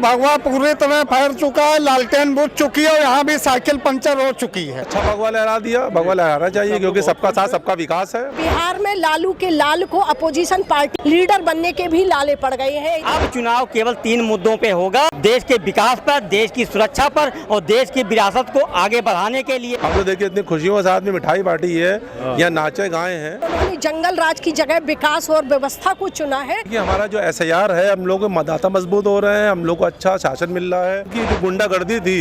भगवा पूरे तरह फैल चुका है, लालटेन बुझ चुकी है और यहाँ भी साइकिल पंचर हो चुकी है। अच्छा भगवा लहरा दिया, भगवा लहराना चाहिए क्योंकि सबका साथ सबका विकास है। बिहार में लालू के लाल को अपोजिशन पार्टी लीडर बनने के भी लाले पड़ गए हैं। अब चुनाव केवल 3 मुद्दों पे होगा, देश के विकास पर, देश की सुरक्षा पर और देश की विरासत को आगे बढ़ाने के लिए। हम लोग देखिए इतनी खुशियों के साथ में मिठाई बांटी है, यहाँ नाचे गाए हैं। उन्होंने जंगल राज की जगह विकास और व्यवस्था को चुना है। कि हमारा जो SIR है, हम लोग मतदाता मजबूत हो रहे हैं, हम लोग को अच्छा शासन मिल रहा है। कि जो गुंडागर्दी थी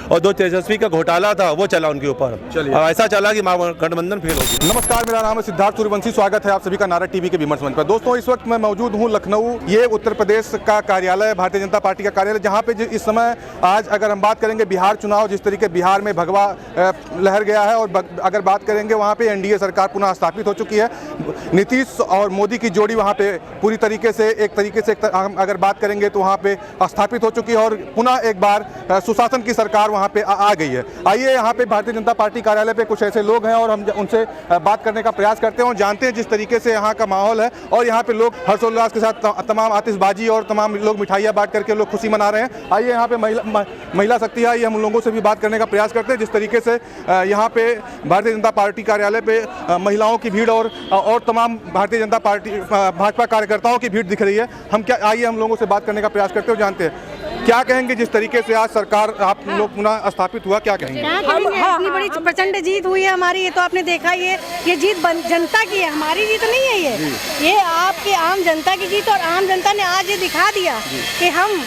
और जो तेजस्वी का घोटाला था वो चला उनके ऊपर, और ऐसा चला कि गठबंधन फेल हो गया। नमस्कार, मेरा नाम है सिद्धार्थ सूर्यवंशी। स्वागत है आप सभी का नारद टीवी के विमर्श मंच पर। दोस्तों, इस वक्त मैं मौजूद हूं लखनऊ। ये उत्तर प्रदेश का कार्यालय, भारतीय जनता पार्टी का कार्यालय, जहां पे इस समय आज अगर हम बात करेंगे बिहार चुनाव, जिस तरीके बिहार में भगवा लहर गया है, और अगर बात करेंगे वहां पे NDA सरकार पुनः स्थापित हो चुकी है। नीतीश और मोदी की जोड़ी वहां पे पूरी तरीके से अगर बात करेंगे तो वहां पे स्थापित हो चुकी है और पुनः एक बार सुशासन की सरकार वहां पे आ गई है। आइए यहाँ पे भारतीय जनता पार्टी कार्यालय पे कुछ ऐसे लोग हैं और हम उनसे बात करने का प्रयास करते हैं और जानते हैं जिस तरीके से यहाँ का माहौल है। और यहाँ पे लोग हर्षोल्लास के साथ तमाम आतिशबाजी और तमाम लोग मिठाइयाँ बांट करके लोग खुशी मना रहे हैं। आइए यहाँ पे महिला शक्ति है, हम लोगों से भी बात करने का प्रयास करते हैं। जिस तरीके से यहाँ पे भारतीय जनता पार्टी कार्यालय पे महिलाओं की भीड़ और तमाम भारतीय जनता पार्टी भाजपा कार्यकर्ताओं की भीड़ दिख रही है। आइए हम लोगों से बात करने का प्रयास करते हैं और जानते हैं क्या कहेंगे। जिस तरीके से आज सरकार आप लोग पुनः स्थापित हुआ, क्या कहेंगे? इतनी बड़ी प्रचंड जीत हुई है हमारी, ये तो आपने देखा ही है। ये जीत जनता की है, हमारी जीत नहीं है। ये आपकी आम जनता की जीत, और आम जनता ने आज ये दिखा दिया कि हम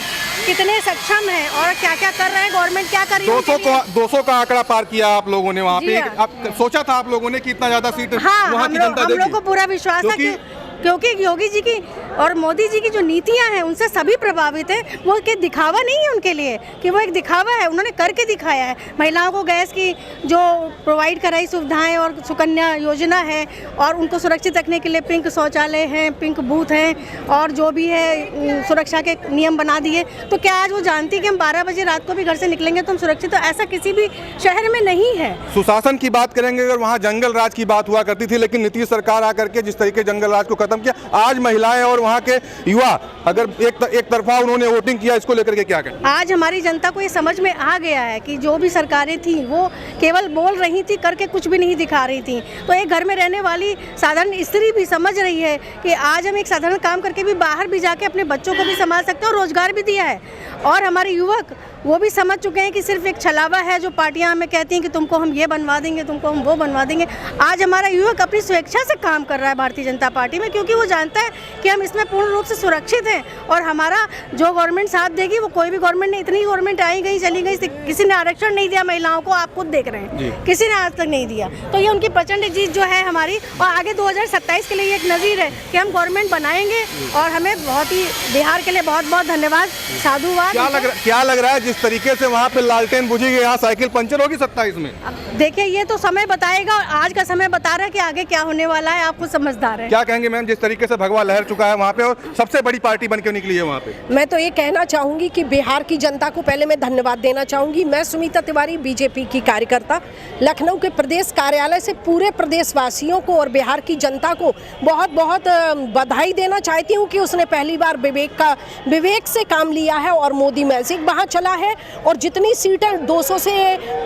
कितने सक्षम हैं और क्या क्या कर रहे हैं, गवर्नमेंट क्या कर रही है। 200 का आंकड़ा पार किया आप लोगों ने वहाँ पे। सोचा था आप लोगों ने कि इतना ज्यादा सीट वहाँ की जनता देगी? हम लोग को पूरा विश्वास है क्योंकि योगी जी की और मोदी जी की जो नीतियां हैं उनसे सभी प्रभावित हैं। वो कि दिखावा नहीं है उनके लिए, कि वो एक दिखावा है, उन्होंने करके दिखाया है। महिलाओं को गैस की जो प्रोवाइड कराई सुविधाएं और सुकन्या योजना है, और उनको सुरक्षित रखने के लिए पिंक शौचालय हैं, पिंक बूथ हैं, और जो भी है सुरक्षा के नियम बना दिए। तो क्या आज वो जानती कि हम 12 बजे रात को भी घर से निकलेंगे तो हम सुरक्षित? तो ऐसा किसी भी शहर में नहीं है। सुशासन की बात करेंगे, अगर वहाँ जंगल राज की बात हुआ करती थी, लेकिन नीतीश सरकार आकर के जिस तरीके जंगल राज को किया, आज महिलाएं और वहां के युवा अगर एक तरफा उन्होंने वोटिंग किया, इसको लेकर के क्या कहें? आज हमारी जनता को ये समझ में आ गया है कि जो भी सरकारें थी वो केवल बोल रही थी, करके कुछ भी नहीं दिखा रही थी। तो एक घर में रहने वाली साधारण स्त्री भी समझ रही है कि आज हम एक साधारण काम करके भी बाहर भी जाके अपने बच्चों को भी संभाल सकते हैं और रोजगार भी दिया है। और हमारे युवक वो भी समझ चुके हैं कि सिर्फ एक छलावा है जो पार्टियां हमें कहती हैं कि तुमको हम ये बनवा देंगे, तुमको हम वो बनवा देंगे। आज हमारा युवक अपनी स्वेच्छा से काम कर रहा है भारतीय जनता पार्टी में, क्योंकि वो जानता है कि हम इसमें पूर्ण रूप से सुरक्षित हैं और हमारा जो गवर्नमेंट साथ देगी, वो कोई भी गवर्नमेंट नहीं, इतनी गवर्नमेंट आई गई चली गई, किसी ने आरक्षण नहीं दिया महिलाओं को, आप खुद देख रहे हैं, किसी ने आज तक नहीं दिया। तो ये उनकी प्रचंड जीत जो है हमारी, और आगे 2027 के लिए ये एक नज़ीर है कि हम गवर्नमेंट बनाएंगे। और हमें बहुत ही बिहार के लिए बहुत बहुत धन्यवाद, साधुवाद। क्या लग रहा है जिस तरीके से वहाँ पे लालटेन बुझेगी, यहाँ साइकिल पंचर होगी 27 में? देखिए, ये तो समय बताएगा, और आज का समय बता रहा है कि आगे क्या होने वाला है। आप खुद समझदार हैं। क्या कहेंगे मैम, जिस तरीके से भगवा लहर चुका है वहाँ पे और सबसे बड़ी पार्टी बन के निकली है वहाँ पे? मैं तो ये कहना चाहूंगी कि बिहार की जनता को पहले मैं धन्यवाद देना चाहूंगी। मैं सुमिता तिवारी, BJP की कार्यकर्ता, लखनऊ के प्रदेश कार्यालय से पूरे प्रदेशवासियों को और बिहार की जनता को बहुत बहुत बधाई देना चाहती हूँ कि उसने पहली बार विवेक से काम लिया है और मोदी मैजिक वहाँ चला है। और जितनी सीटें 200 से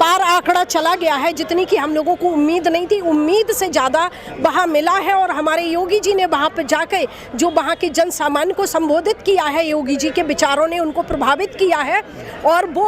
पार आंकड़ा चला गया है, जितनी कि हम लोगों को उम्मीद नहीं थी, उम्मीद से ज़्यादा वहाँ मिला है। और हमारे योगी जी ने वहाँ पे जाके जो वहाँ के जन सामान्य को संबोधित किया है, योगी जी के विचारों ने उनको प्रभावित किया है, और वो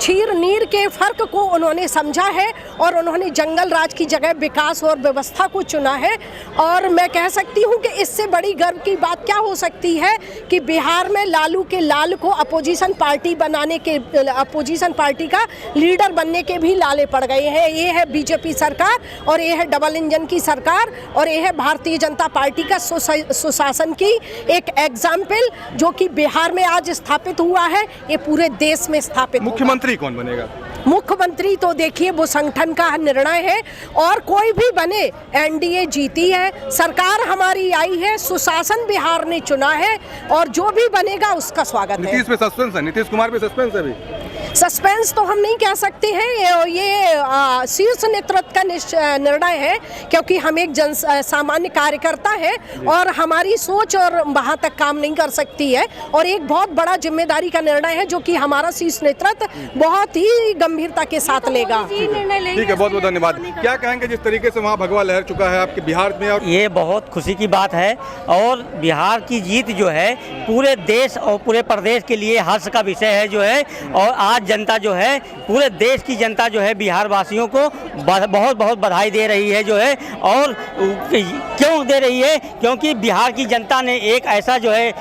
छीर नीर के फर्क को उन्होंने समझा है, और उन्होंने जंगल राज की जगह विकास और व्यवस्था को चुना है। और मैं कह सकती हूँ कि इससे बड़ी गर्व की बात क्या हो सकती है कि बिहार में लालू के लाल को अपोजिशन पार्टी बनाने के, अपोजिशन पार्टी का लीडर बनने के भी लाले पड़ गए हैं। ये है BJP सरकार, और ये है डबल इंजन की सरकार, और ये है भारतीय जनता पार्टी का सुशासन की एक एग्जाम्पल, जो कि बिहार में आज स्थापित हुआ है, ये पूरे देश में स्थापित। मुख्यमंत्री कौन बनेगा? मुख्यमंत्री तो देखिए वो संगठन का निर्णय है, और कोई भी बने, NDA जीती है, सरकार हमारी आई है, सुशासन बिहार ने चुना है, और जो भी बनेगा उसका स्वागत है। नीतीश पे सस्पेंस है, नीतीश कुमार पे सस्पेंस है अभी। सस्पेंस तो हम नहीं कह सकते हैं, ये शीर्ष नेतृत्व का निर्णय है, क्योंकि हम एक सामान्य कार्यकर्ता है और हमारी सोच और वहाँ तक काम नहीं कर सकती है, और एक बहुत बड़ा जिम्मेदारी का निर्णय है जो कि हमारा शीर्ष नेतृत्व बहुत ही गंभीरता के साथ लेगा। ठीक है, बहुत बहुत धन्यवाद। क्या कहेंगे जिस तरीके से वहाँ भगवा लहर चुका है आपके बिहार में? और ये बहुत खुशी की बात है, और बिहार की जीत जो है पूरे देश और पूरे प्रदेश के लिए हर्ष का विषय है जो है। और आज जनता जो है, पूरे देश की जनता जो है बिहार वासियों को बहुत बहुत बधाई दे रही है जो है। और क्यों दे रही है? क्योंकि बिहार की जनता ने एक ऐसा जो है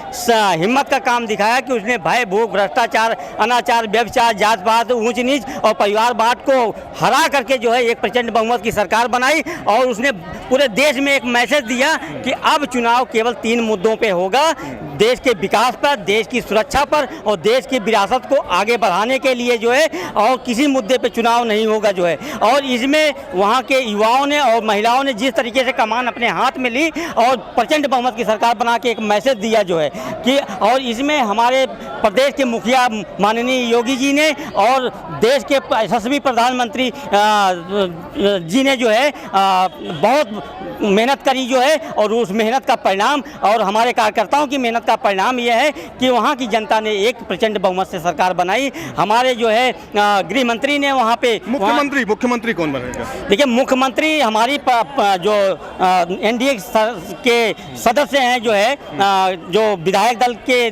हिम्मत का काम दिखाया कि उसने भय, भूख, भ्रष्टाचार, अनाचार, व्यभिचार, जात पात, ऊंच नीच और परिवारवाद को हरा करके जो है एक प्रचंड बहुमत की सरकार बनाई। और उसने पूरे देश में एक मैसेज दिया कि अब चुनाव केवल 3 मुद्दों पे होगा, देश के विकास पर, देश की सुरक्षा पर और देश की विरासत को आगे बढ़ाने के लिए जो है, और किसी मुद्दे पे चुनाव नहीं होगा जो है। और इसमें वहाँ के युवाओं ने और महिलाओं ने जिस तरीके से कमान अपने हाथ में ली और प्रचंड बहुमत की सरकार बना के एक मैसेज दिया जो है कि, और इसमें हमारे प्रदेश के मुखिया माननीय योगी जी ने और देश के यशस्वी प्रधानमंत्री जी ने जो है बहुत मेहनत करी जो है। और उस मेहनत का परिणाम और हमारे कार्यकर्ताओं की मेहनत का परिणाम यह है कि वहाँ की जनता ने एक प्रचंड बहुमत से सरकार बनाई। हमारे जो है गृह मंत्री ने वहाँ पे मुख्यमंत्री कौन बनेगा? देखिए, मुख्यमंत्री हमारी जो एनडीए के सदस्य हैं जो है, जो विधायक दल के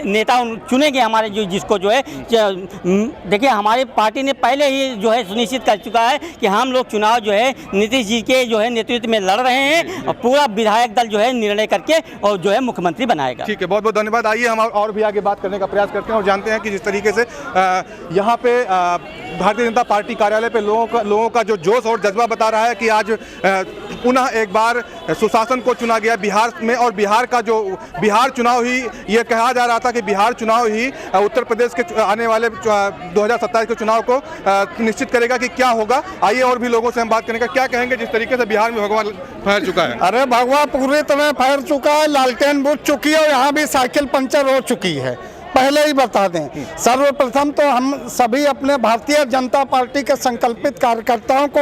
नेता चुनेंगे हमारे जो, जिसको जो है, देखिए हमारी पार्टी ने पहले ही जो है सुनिश्चित कर चुका है कि हम लोग चुनाव जो है नीतीश जी के जो है नेतृत्व में लड़ रहे हैं, और पूरा विधायक दल जो है निर्णय करके और जो है मुख्यमंत्री बनाएगा। ठीक है, बहुत बहुत धन्यवाद। आइए हम और भी आगे बात करने का प्रयास करते हैं और जानते हैं कि जिस तरीके से यहाँ पे भारतीय जनता पार्टी कार्यालय पे लोगों का जो जोश और जज्बा बता रहा है कि आज पुनः एक बार सुशासन को चुना गया बिहार में। और बिहार चुनाव ही, ये कहा जा रहा था कि बिहार चुनाव ही उत्तर प्रदेश के आने वाले 2027 के चुनाव को निश्चित करेगा कि क्या होगा। आइए और भी लोगों से हम बात करेंगे। क्या कहेंगे जिस तरीके से बिहार में भगवा फैल चुका है? अरे भगवा पूरी तरह फैल चुका है, लालटेन बुझ चुकी है और यहाँ भी साइकिल पंचर हो चुकी है। पहले ही बता दें, सर्वप्रथम तो हम सभी अपने भारतीय जनता पार्टी के संकल्पित कार्यकर्ताओं को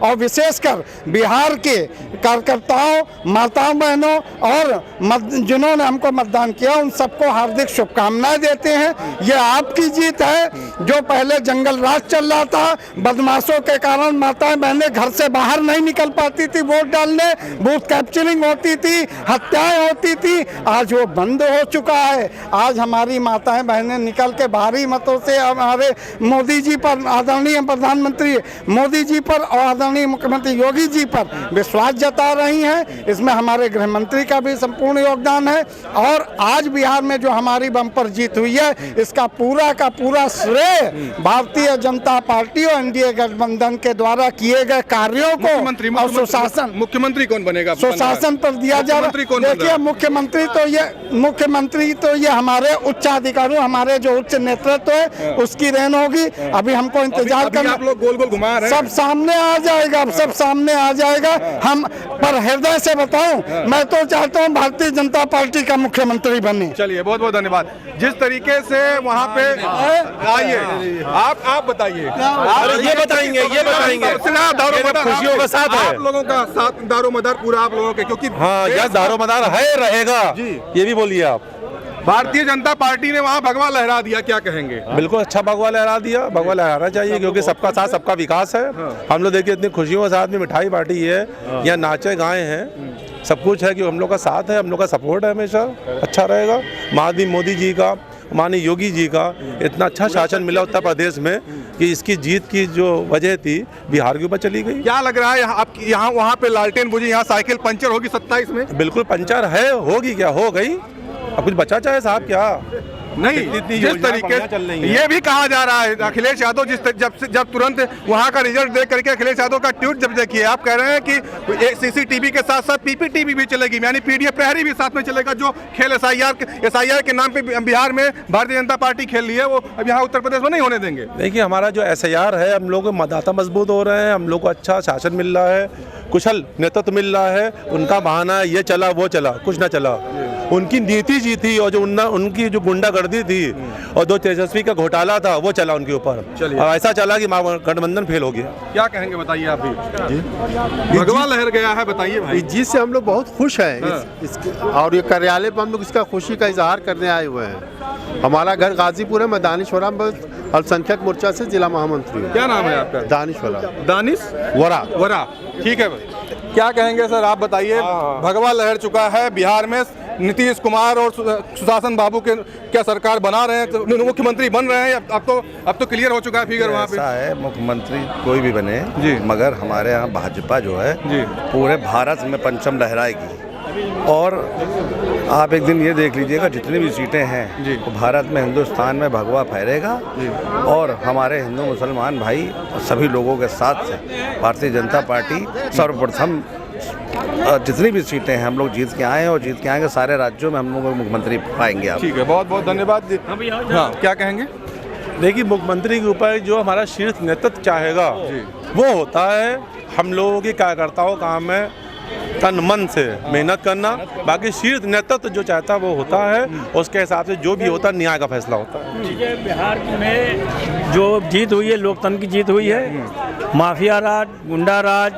और विशेषकर बिहार के कार्यकर्ताओं, माताओं, बहनों और जिन्होंने हमको मतदान किया उन सबको हार्दिक शुभकामनाएं देते हैं। ये आपकी जीत है। जो पहले जंगल राज चल रहा था, बदमाशों के कारण माताएं बहनें घर से बाहर नहीं निकल पाती थी वोट डालने, बूथ कैप्चरिंग होती थी, हत्याएं होती थी, आज वो बंद हो चुका है। आज हमारी माताएं बहनें निकल के भारी मतों से हमारे मोदी जी पर, आदरणीय प्रधानमंत्री मोदी जी पर और आदरणीय मुख्यमंत्री योगी जी पर विश्वास जता रही हैं। इसमें हमारे गृह मंत्री का भी संपूर्ण योगदान है। और आज बिहार में जो हमारी बम्पर जीत हुई है, इसका पूरा का पूरा श्रेय भारतीय जनता पार्टी और एनडीए गठबंधन के द्वारा किए गए कार्यों को और सुशासन, मुख्यमंत्री कौन बनेगा? सुशासन पर दिया जा रहा है। देखिए, मुख्यमंत्री तो ये हमारे उच्चाधिकारी, हमारे जो उच्च नेतृत्व है उसकी रहन होगी। अभी हमको इंतजार करना, आप लोग गोल गोल घुमा रहे हैं। सब सामने आ जाएगा, सब सामने आ जाएगा। हम पर हृदय से बताऊं, मैं तो चाहता हूं भारतीय जनता पार्टी का मुख्यमंत्री बने। चलिए, बहुत बहुत धन्यवाद। जिस तरीके से वहाँ पे आइए, आप बताइए। ये बताएंगे खुशियों का साथ है, आप लोगों का साथ, दारोमदार पूरा आप लोगों के, क्योंकि हाँ यह दारोमदार है, रहेगा जी। ये भी बोलिए आप। भारतीय जनता पार्टी ने वहाँ भगवा लहरा दिया, क्या कहेंगे? बिल्कुल अच्छा भगवा लहरा दिया, भगवा लहराना चाहिए क्योंकि सबका साथ सबका विकास है। हम लोग देखिए इतनी खुशियों के साथ में मिठाई बांटी है, यहाँ नाचे गाए हैं, सब कुछ है कि हम लोग का साथ है, हम लोग का सपोर्ट है, हमेशा अच्छा रहेगा। माननीय मोदी जी का, माननीय योगी जी का इतना अच्छा शासन मिला उत्तर प्रदेश में कि इसकी जीत की जो वजह थी बिहार के ऊपर चली गई। क्या लग रहा है यहाँ वहाँ पे लालटेन बुझी, यहाँ साइकिल पंचर होगी 27 में? बिल्कुल पंचर है, होगी क्या, हो गई। अब कुछ बचा चाहे साहब क्या नहीं। जिस तरीके चल रही है, ये भी कहा जा रहा है अखिलेश यादव जब तुरंत वहाँ का रिजल्ट देख करके अखिलेश यादव का ट्वीट जब देखिए, आप कह रहे हैं कि सीसीटीवी के साथ साथ पीपीटीवी भी चलेगी, यानी पीडीएफ प्रहरी भी साथ में चलेगा। जो खेल एसआईआर के नाम पे बिहार में भारतीय जनता पार्टी खेल रही है, वो अब यहाँ उत्तर प्रदेश में नहीं होने देंगे। देखिए, हमारा जो एसआईआर है, हम लोग मतदाता मजबूत हो रहे हैं, हम लोग को अच्छा शासन मिल रहा है, कुशल नेतृत्व मिल रहा है। उनका बहाना ये चला वो चला, कुछ ना चला। उनकी नीति जीती और जो उनकी जो गुंडागर्दी दी थी और 2 तेजस्वी का घोटाला था वो चला उनके ऊपर। चलिए। और ऐसा चला कि गठबंधन फेल हो गया। क्या कहेंगे बताइए आप भी। भगवा लहर गया है, बताइए भाई। इस जीत से हम लोग बहुत खुश हैं और ये कार्यालय पर हम लोग इसका खुशी का इजहार करने आए हुए हैं। हमारा घर गाजीपुर है, मैं दानिश वरा अल्पसंख्यक मोर्चा से जिला महामंत्री हूँ। क्या नाम है आपका? दानिश वरा। दानिश वरा, ठीक है भाई। क्या कहेंगे सर, आप बताइए। भगवा लहर चुका है बिहार में, नीतीश कुमार और सुशासन बाबू के क्या सरकार बना रहे हैं, तो मुख्यमंत्री बन रहे हैं। अब तो क्लियर हो चुका है फिगर वहाँ पे। ऐसा है, मुख्यमंत्री कोई भी बने जी, मगर हमारे यहाँ भाजपा जो है जी पूरे भारत में परचम लहराएगी। और आप एक दिन ये देख लीजिएगा जितनी भी सीटें हैं जी, तो भारत में, हिंदुस्तान में भगवा फहरेगा। और हमारे हिंदू मुसलमान भाई सभी लोगों के साथ से भारतीय जनता पार्टी सर्वप्रथम जितनी भी सीटें हैं हम लोग जीत के आए हैं और जीत के आएंगे। सारे राज्यों में हम लोग मुख्यमंत्री पाएंगे आप। ठीक है, बहुत बहुत धन्यवाद। हाँ, क्या कहेंगे? देखिए, मुख्यमंत्री के ऊपर जो हमारा शीर्ष नेतृत्व चाहेगा वो होता है। हम लोगों के कार्यकर्ताओं का काम है तन मन से मेहनत करना, बाकी शीर्ष नेतृत्व जो चाहता है वो होता है, उसके हिसाब से जो भी होता है न्याय का फैसला होता है। ठीक है, बिहार में जो जीत हुई है लोकतंत्र की जीत हुई है। माफिया राज, गुंडा राज,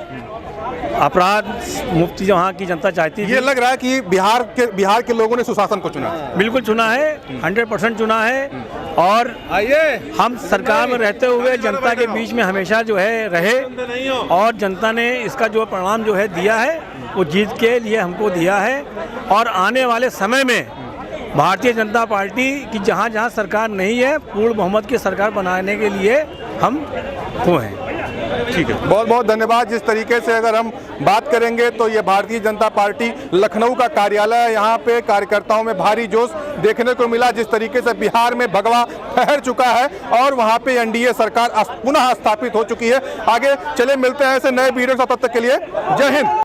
अपराध मुक्ति वहाँ की जनता चाहती ये थी। लग रहा है कि बिहार के लोगों ने सुशासन को चुना। बिल्कुल चुना है, 100% चुना है। और हम सरकार में रहते हुए जनता के बीच में हमेशा जो है रहे और जनता ने इसका जो परिणाम जो है दिया है वो जीत के लिए हमको दिया है। और आने वाले समय में भारतीय जनता पार्टी की जहाँ जहाँ सरकार नहीं है, पूर्ण बहुमत की सरकार बनाने के लिए हम वो हैं। ठीक है, बहुत बहुत धन्यवाद। जिस तरीके से अगर हम बात करेंगे तो ये भारतीय जनता पार्टी लखनऊ का कार्यालय है। यहाँ पे कार्यकर्ताओं में भारी जोश देखने को मिला। जिस तरीके से बिहार में भगवा फहर चुका है और वहाँ पे एनडीए सरकार पुनः स्थापित हो चुकी है। आगे चले मिलते हैं ऐसे नए वीडियो, तब तक के लिए जय हिंद।